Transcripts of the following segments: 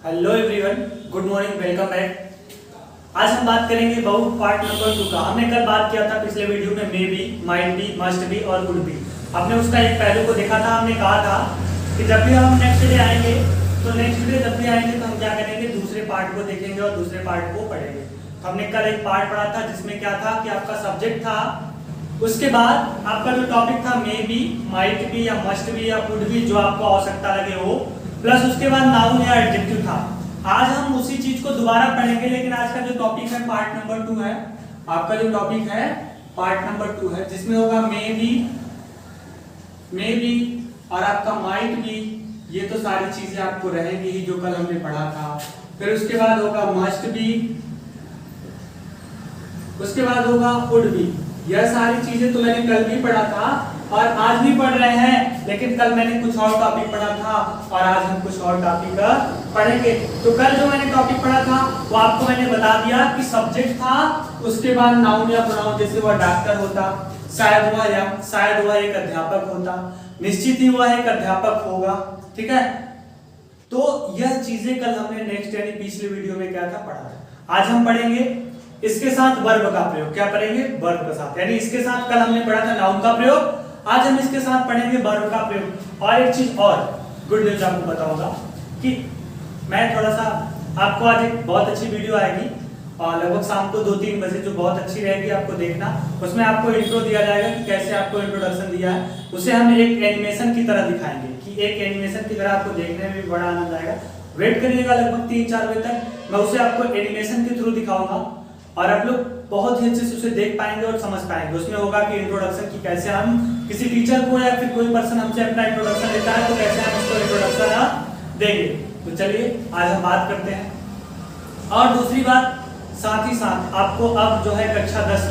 Hello everyone, good morning, welcome back. आज हम बात करेंगे बहु पार्ट नंबर 2 का। हमने कल बात किया था पिछले वीडियो में may be, might be, must be और वुड बी। हमने उसका एक पहलू को देखा था। हमने कहा था कि जब भी हम नेक्स्ट डे आएंगे तो हम क्या करेंगे, दूसरे पार्ट को देखेंगे और दूसरे पार्ट को पढ़ेंगे। तो हमने कल एक पार्ट पढ़ा था जिसमें क्या था कि आपका सब्जेक्ट था, उसके बाद आपका जो टॉपिक था मे बी, माइट बी या मस्ट बी या वुड बी, जो आपको आवश्यकता लगे वो, प्लस उसके बाद नाउन या एडजेक्टिव था। आज हम उसी चीज को दोबारा पढ़ेंगे, लेकिन आज का जो टॉपिक है पार्ट नंबर 2 है। आपका जो टॉपिक है पार्ट नंबर 2 है, जिसमें होगा मे बी और आपका माइट बी। ये तो सारी चीजें आपको रहेंगी ही जो कल हमने पढ़ा था। फिर उसके बाद होगा मस्ट बी, उसके बाद होगा वुड बी। यह सारी चीजें तो मैंने कल भी पढ़ा था और आज भी पढ़ रहे हैं, लेकिन कल मैंने कुछ और टॉपिक पढ़ा था और आज हम कुछ और टॉपिक पढ़ेंगे। तो कल जो मैंने टॉपिक पढ़ा था वो आपको मैंने बता दिया कि सब्जेक्ट था, उसके बाद नाउन या प्रोनाउन, जैसे वह डॉक्टर होता, शायद वह एक अध्यापक होता, निश्चित ही वह एक अध्यापक होगा। ठीक है, तो यह चीजें कल हमने नेक्स्ट यानी पिछले वीडियो में क्या था पढ़ा था। आज हम पढ़ेंगे इसके साथ वर्ब का प्रयोग। क्या पढ़ेंगे? वर्ब के साथ। यानी इसके साथ कल हमने पढ़ा था नाउन का प्रयोग, आज हम इसके साथ पढ़ेंगे वर्ब का प्रयोग। और एक चीज और गुड न्यूज आपको बताऊंगा कि मैं थोड़ा सा आपको आज एक बहुत अच्छी वीडियो आएगी और लगभग शाम को 2-3 बजे, जो बहुत अच्छी रहेगी, आपको देखना। उसमें आपको इंट्रो दिया जाएगा कि कैसे आपको इंट्रोडक्शन दिया है, उसे हम एक एनिमेशन की तरह दिखाएंगे कि एक एनिमेशन की तरह आपको देखने में भी बड़ा आनंद आएगा। वेट करिएगा लगभग 3-4 बजे तक, मैं उसे आपको एनिमेशन के थ्रू दिखाऊंगा और आप लोग बहुत ही अच्छे से उसे देख पाएंगे और समझ पाएंगे। उसमें होगा कि इंट्रोडक्शन की कैसे हम किसी टीचर को या फिर कोई पर्सन हमसे अपना इंट्रोडक्शन लेता है तो कैसे हम उसको इंट्रोडक्शन देंगे। तो चलिए आज हम बात करते हैं। और दूसरी बात, साथ ही साथ आपको अब जो है कक्षा 10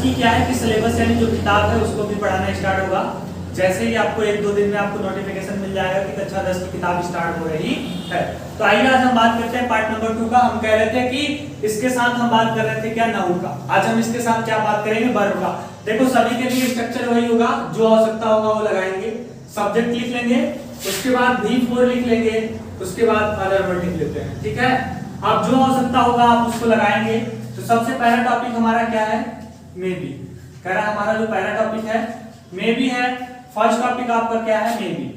की क्या है कि सिलेबस यानी जो किताब है उसको भी पढ़ाना स्टार्ट होगा। जैसे ही आपको 1-2 दिन में आपको नोटिफिकेशन मिल जाएगा कि कक्षा 10 की किताब स्टार्ट हो रही है। तो आइए आज हम बात करते हैं पार्ट नंबर 2 का। हम कह रहे थे कि इसके साथ हम बात कर रहे थे क्या, नाउन का। आज हम इसके साथ क्या बात करेंगे, वर्ब का। देखो सभी के लिए स्ट्रक्चर वही होगा, जो आवश्यकता होगा वो लगाएंगे। सब्जेक्ट लिख लेंगे, उसके बाद V4 लिख लेंगे, उसके बाद अदर वर्ड लिख लेते हैं। ठीक है, अब जो आवश्यकता होगा आप उसको लगाएंगे। तो सबसे पहला टॉपिक हमारा क्या है, मे बी। कह रहा है हमारा जो पहला टॉपिक है मे बी है। फर्स्ट टॉपिक आपका क्या है, मे बी।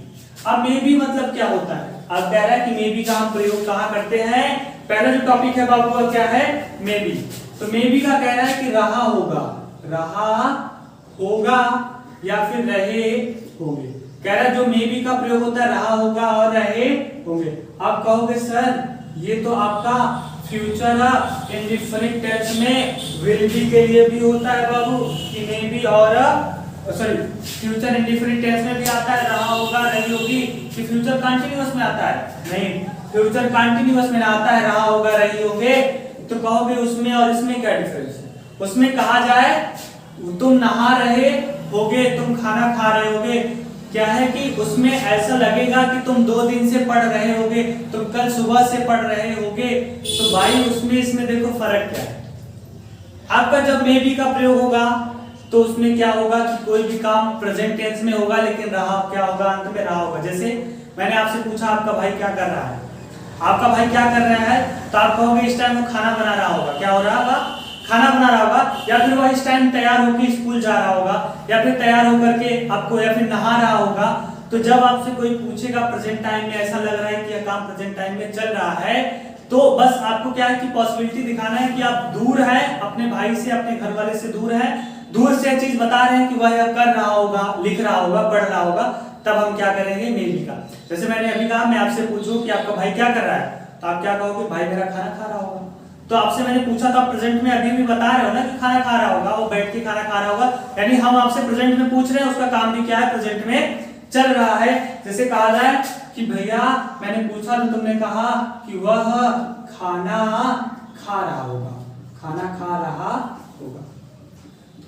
अब मे बी मतलब क्या होता है? अब कह रहा है कि मे बी का हम प्रयोग कहाँ करते हैं। पहला जो टॉपिक है बाबू क्या है, मे बी। तो मे बी का कह रहा है कि रहा होगा या फिर रहे होंगे। कह रहा है जो मे बी का प्रयोग होता है रहा होगा और रहे होंगे। आप कहोगे सर ये तो आपका फ्यूचर इंडिफिनिट टेंस में विल बी के लिए भी होता है बाबू, कि मे बी और फ्यूचर इंडिफिनिट टेंस में भी आता है रहा होगा रही होगी, कि फ्यूचर कंटीन्यूअस में आता है? नहीं, फ्यूचर कंटीन्यूअस में आता है रहा होगा रही होगे। तो कहोगे उसमें और इसमें क्या डिफरेंस है? उसमें कहा जाए तुम नहा रहे होगे, तुम खाना खा रहे होगे, क्या है कि उसमें ऐसा लगेगा कि तुम 2 दिन से पढ़ रहे होगे, तुम कल सुबह से पढ़ रहे होगे। तो भाई उसमें इसमें देखो फर्क क्या है। आपका जब मे बी का प्रयोग होगा तो उसमें क्या होगा कि कोई भी काम प्रेजेंट टेंस में होगा, लेकिन रहा क्या होगा, अंत में रहा होगा। जैसे मैंने आपसे पूछा आपका भाई क्या कर रहा है, आपका भाई क्या कर रहा है, तो आप कहोगे इस टाइम वो खाना बना रहा होगा। क्या हो रहा होगा? खाना बना रहा होगा। या फिर वह इस टाइम तैयार होकर स्कूल जा रहा होगा, या फिर तैयार होकर के आपको, या फिर नहा रहा होगा। तो जब आपसे कोई पूछेगा प्रेजेंट टाइम में, ऐसा लग रहा है कि यह काम प्रेजेंट टाइम में चल रहा है, तो बस आपको क्या है कि पॉसिबिलिटी दिखाना है कि आप दूर हैं अपने भाई से, अपने घर वाले से दूर हैं, दूर से चीज बता रहे हैं कि वह कर रहा होगा, लिख रहा होगा, पढ़ रहा होगा। तब हम क्या करेंगे, मे बी का। जैसे मैंने अभी कहा, मैं आपसे पूछूं कि आपका भाई क्या कर रहा है, तो आप क्या कहोगे, भाई मेरा खाना खा रहा होगा। तो आपसे मैंने पूछा था प्रेजेंट में, अभी भी बता रहे हो ना कि खाना खा रहा होगा, वो बैठ के खाना खा रहा होगा। यानी हम आपसे प्रेजेंट में पूछ रहे हैं, उसका काम भी क्या है, प्रेजेंट में चल रहा है। जैसे कहा जाए कि भैया मैंने पूछा तो तुमने कहा कि वह खाना खा रहा होगा, खाना खा रहा होगा।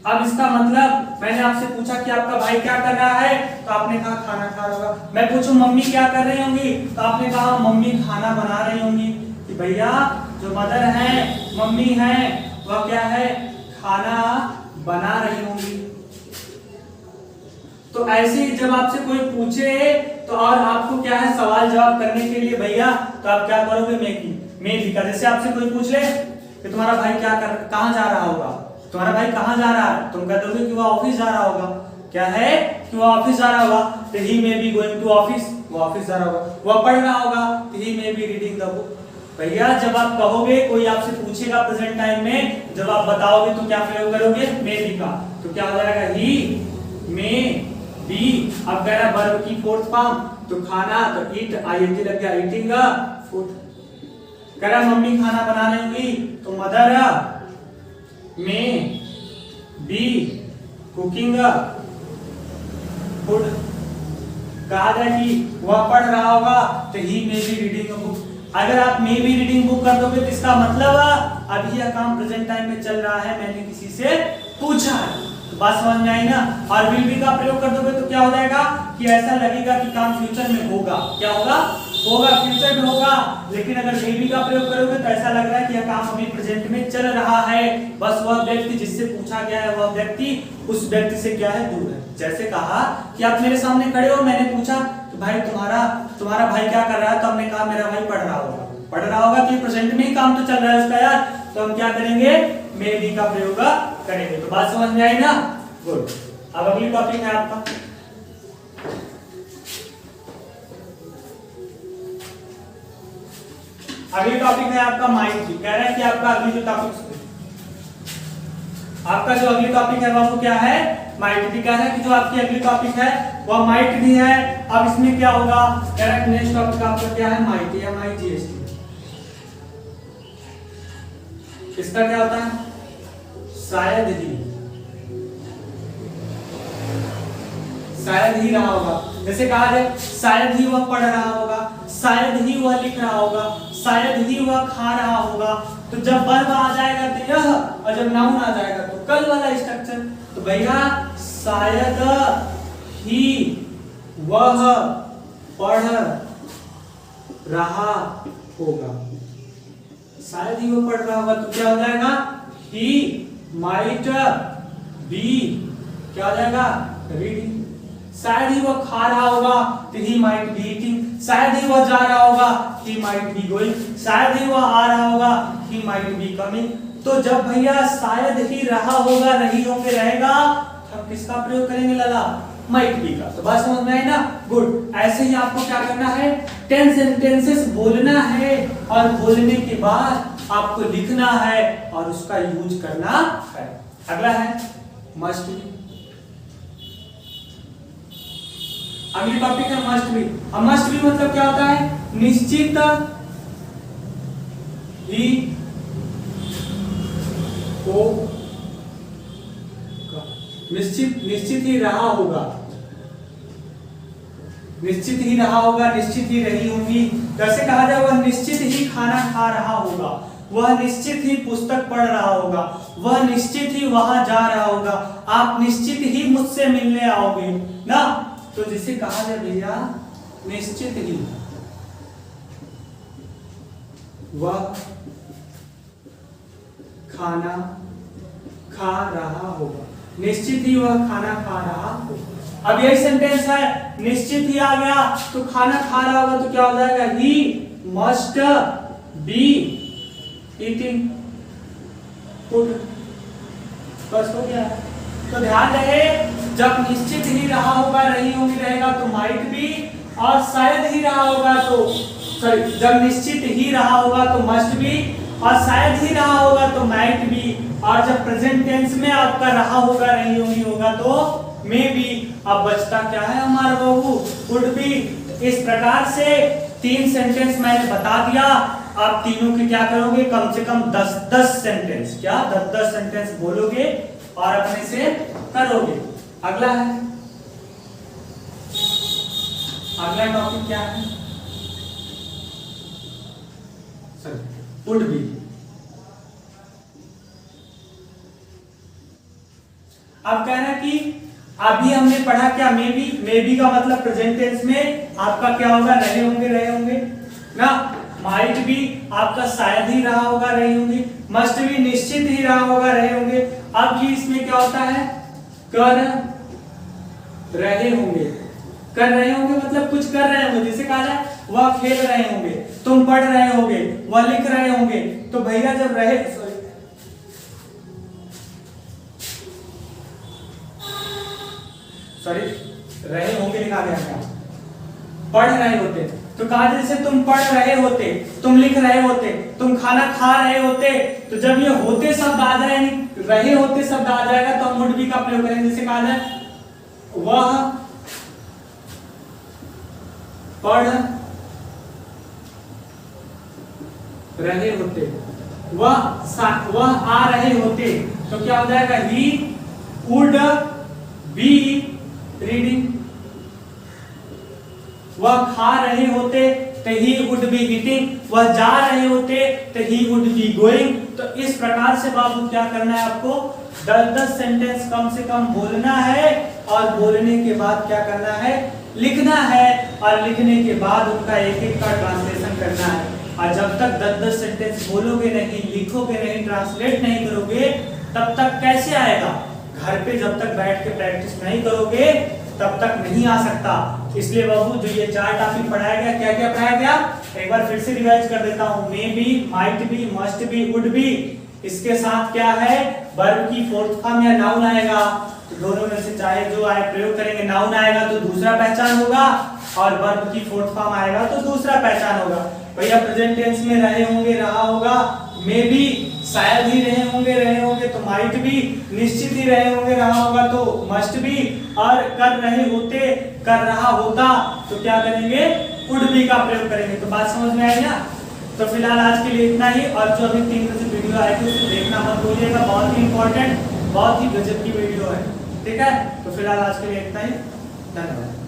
अब इसका मतलब मैंने आपसे पूछा कि आपका भाई क्या कर रहा है, तो आपने कहा खाना खा रहा होगा। मैं पूछूं मम्मी क्या कर रही होंगी, तो आपने कहा मम्मी खाना बना रही होंगी। कि भैया जो मदर है, मम्मी है, वह क्या है, खाना बना रही होंगी। तो ऐसे ही जब आपसे कोई पूछे तो और आपको क्या है सवाल जवाब करने के लिए भैया, तो आप क्या करोगे, मे बी का। जैसे आपसे कोई पूछ ले कि तुम्हारा भाई कहाँ जा रहा होगा, तुम्हारा भाई कहाँ जा रहा है, तुम कह दोगे कि वो ऑफिस जा रहा होगा। क्या है कि वो ऑफिस जा रहा होगा, तो ही may be going to office, वो ऑफिस जा रहा होगा। वो पढ़ रहा होगा, तो ही may be reading the book. भैया जब आप कहोगे, कोई आपसे पूछेगा प्रेजेंट टाइम में, जब आप बताओगे तो क्या प्रयोग करोगे, मे बी का। तो क्या हो जाएगा, ही मे बी। अब कह रहा वर्ब की फोर्थ फॉर्म, तो खाना, तो ईट, आईएनजी लग गया, ईटिंग फूड। कह रहा मम्मी खाना बना रही होंगी, तो mother may be cooking food. कहा जाए कि वह पढ़ रहा होगा, तो ही may be reading a book. अगर आप मे बी रीडिंग बुक कर दोगे तो इसका मतलब अभी यह काम प्रेजेंट टाइम में चल रहा है, मैंने किसी से पूछा है। तो बात समझ में आई ना। और विल बी का प्रयोग कर दोगे तो क्या हो जाएगा कि ऐसा लगेगा कि काम फ्यूचर में होगा। क्या होगा, होगा, फ्यूचर में होगा। लेकिन अगर मे बी का प्रयोग करोगे तो ऐसा लग रहा है कि यह काम अभी प्रेजेंट में चल रहा है, बस वह व्यक्ति जिससे पूछा गया है वह व्यक्ति उस व्यक्ति से क्या है, दूर है। जैसे कहा कि आप मेरे सामने खड़े हो, मैंने पूछा कि भाई तुम्हारा भाई क्या कर रहा है, तो हमने कहा मेरा भाई पढ़ रहा होगा, कि प्रेजेंट में ही काम तो चल रहा है उसका यार, तो हम क्या करेंगे, मे बी का प्रयोग करेंगे। तो बात समझ में आई ना, गुड। अब अगली टॉपिक है आपका, अगली टॉपिक है आपका माइट भी। कह रहा है कि आपका अगली जो अगली टॉपिक है वो क्या है, माइट भी। कह रहा है कि जो आपकी अगली टॉपिक है वह माइट भी है। अब इसमें क्या होगा, कह रहा है नेक्स्ट टॉपिक आपका क्या है, माइट, MIGHT। इसका क्या होता है, शायद ही रहा होगा। जैसे कहा जाए शायद ही वह पढ़ रहा होगा, शायद ही वह लिख रहा होगा, शायद ही वह खा रहा होगा। तो जब वर्ब आ जाएगा तो यह, और जब नाउन आ जाएगा तो कल वाला स्ट्रक्चर। तो भैया शायद ही वह पढ़ रहा होगा, शायद ही वो पढ़ रहा होगा, तो क्या हो जाएगा, ही माइट बी, क्या हो जाएगा, रीडिंग। शायद ही वो खा रहा होगा, तो ही माइट बी ईटिंग। शायद ही वो जा रहा होगा, ही माइट बी गोइंग। शायद ही वो आ रहा होगा, ही माइट बी कमिंग। तो जब भैया शायद ही रहा होगा, रही होंगे, रहेगा, हम किसका प्रयोग करेंगे लाला, माइट बी का। तो बात समझ में आई ना, गुड। ऐसे ही आपको क्या करना है, 10 सेंटेंसेस बोलना है, और बोलने के बाद आपको लिखना है और उसका यूज करना है। अगला है मस्ट बी। अगली टॉपिक है मस्ट बी। अब मस्ट बी मतलब क्या होता है, निश्चित ही हो, निश्चित ही रहा होगा, निश्चित ही रहा होगा, निश्चित ही रही होंगी। जैसे कहा जाए वह निश्चित ही खाना खा रहा होगा, वह निश्चित ही पुस्तक पढ़ रहा होगा, वह निश्चित ही वहां जा रहा होगा, आप निश्चित ही मुझसे मिलने आओगे ना। तो जिसे कहा जाए भैया निश्चित ही वह खाना खा रहा होगा, निश्चित ही वह खाना खा रहा होगा। अब यही सेंटेंस है, निश्चित ही आ गया तो खाना खा रहा होगा, तो क्या हो जाएगा, he must be eating food. बस हो गया। तो ध्यान रहे, जब निश्चित ही रहा होगा, रही होगी, रहेगा तो माइट बी, और शायद ही रहा होगा तो सॉरी, जब निश्चित ही रहा होगा तो मस्ट बी, और शायद ही रहा होगा तो माइट बी, और जब प्रेजेंट टेंस में आपका रहा होगा, रही होगी होगा तो मे बी। अब बचता क्या है हमारा बाबू, वुड बी। इस प्रकार से 3 सेंटेंस मैंने बता दिया। आप तीनों के क्या करोगे, कम से कम 10-10 सेंटेंस, क्या 10-10 सेंटेंस बोलोगे और अपने से करोगे। अगला है, अगला टॉपिक क्या है, वुड बी। अब कह रहा है कि अभी हमने पढ़ा क्या, मे बी का मतलब प्रेजेंट टेंस में आपका क्या होगा, रहे होंगे ना। माइट भी आपका शायद ही रहा होगा, रहे होंगे। मस्ट भी निश्चित ही रहा होगा, रहे होंगे। अब ये इसमें क्या होता है, कर रहे होंगे। कर रहे होंगे मतलब कुछ कर रहे होंगे, जैसे कहा जाए वह खेल रहे होंगे, तुम पढ़ रहे होंगे, वह लिख रहे होंगे। तो भैया जब रहे सॉरी रहे होंगे लिखा गया क्या, पढ़ रहे होते। तो कहा जैसे तुम पढ़ रहे होते, तुम लिख रहे होते, तुम खाना खा रहे होते। तो जब ये होते शब्द आ जाए, रहे होते शब्द आ जाएगा तो हम वुड बी का प्रयोग करेंगे। जैसे कहा जाए वह पढ़ रहे होते, वह आ रहे होते। तो क्या हो जाएगा, ही वुड बी रीडिंग। वह खा रहे होते तो ही वुड बी ईटिंग। वह जा रहे होते तो ही वुड बी गोइंग। तो इस प्रकार से बाबू क्या करना है आपको, 10-10 सेंटेंस कम से कम बोलना है और बोलने के बाद क्या करना है, लिखना है। और लिखने के बाद उनका एक एक का ट्रांसलेशन करना है। और जब तक 10-10 सेंटेंस बोलोगे नहीं, लिखोगे नहीं, ट्रांसलेट नहीं करोगे, तब तक कैसे आएगा। घर पे जब तक बैठ के प्रैक्टिस नहीं करोगे तब तक नहीं आ सकता। इसलिए बाबू जो ये 4 टॉपिक पढ़ाया गया, क्या क्या पढ़ाया गया, एक बार फिर से रिवाइज कर देता हूँ। May be, might be, must be, would be. इसके साथ क्या है, वर्ब की फोर्थ फॉर्म या नाउन आएगा। तो दोनों में से चाहे जो आए प्रयोग करेंगे। नाउन आएगा तो दूसरा पहचान होगा और वर्ब की फोर्थ फॉर्म आएगा तो दूसरा पहचान होगा। भैया प्रेजेंट टेंस में रहे होंगे, रहा होगा। मे बी शायद ही रहे होंगे तो माइट भी, निश्चित ही रहे होंगे, रहा होगा तो मस्ट भी। और कर रहे होते, कर रहा होता तो क्या करेंगे, वुड बी का प्रयोग करेंगे। तो बात समझ में आई ना। तो फिलहाल आज के लिए इतना ही। और जो अभी 3 बजे वीडियो आई थी उसको देखना मत भूलिएगा, बहुत ही इंपॉर्टेंट, बहुत ही गजब की वीडियो है, ठीक है। तो फिलहाल आज के लिए इतना ही, धन्यवाद।